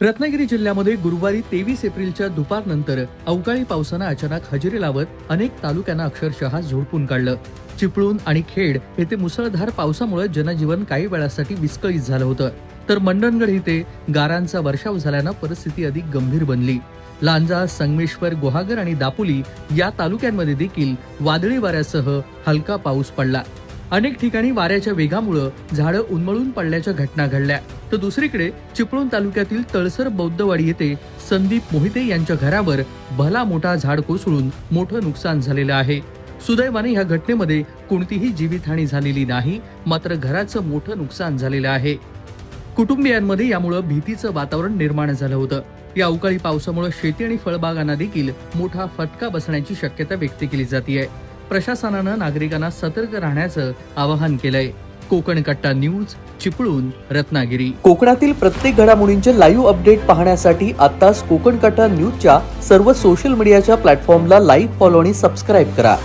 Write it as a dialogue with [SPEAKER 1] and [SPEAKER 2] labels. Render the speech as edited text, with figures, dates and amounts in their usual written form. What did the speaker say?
[SPEAKER 1] रत्नागिरी जिल्ह्यामध्ये गुरुवारी 23 एप्रिलच्या दुपारनंतर अवकाळी पावसानं अचानक हजेरी लावत अनेक तालुक्यांना अक्षरशः झोडपून काढलं. चिपळूण आणि खेड येथे मुसळधार पावसामुळे जनजीवन काही वेळासाठी विस्कळीत झालं होतं, तर मंडणगड येथे गारांचा वर्षाव झाल्यानं परिस्थिती अधिक गंभीर बनली. लांजा, संगमेश्वर, गुहागर आणि दापोली या तालुक्यांमध्ये देखील वादळी वाऱ्यासह हलका पाऊस पडला. अनेक ठिकाणी वाऱ्याच्या वेगामुळे झाडं उन्मळून पडल्याच्या घटना घडल्या. तर दुसरीकडे चिपळूण तालुक्यातील तळसर बौद्धवाडी येथे संदीप मोहिते यांच्या घरावर भला मोठा झाड कोसळून मोठं नुकसान झालेलं आहे. सुदैवाने या घटनेमध्ये कोणतीही जीवितहानी झालेली नाही, मात्र घराचं मोठं नुकसान झालेलं आहे. कुटुंबियांमध्ये यामुळे भीतीचं वातावरण निर्माण झालं होतं. या अवकाळी पावसामुळे शेती आणि फळबागांना देखील मोठा फटका बसण्याची शक्यता व्यक्त केली जाते. प्रशासनानं नागरिकांना सतर्क राहण्याचं आवाहन केलंय. कोकण कट्टा न्यूज, चिपळूण, रत्नागिरी.
[SPEAKER 2] कोकणातील प्रत्येक घडामोडींचे लाईव्ह अपडेट पाहण्यासाठी आताच कोकण कट्टा न्यूजच्या सर्व सोशल मीडियाच्या प्लॅटफॉर्मला लाईक, फॉलो आणि सबस्क्राईब करा.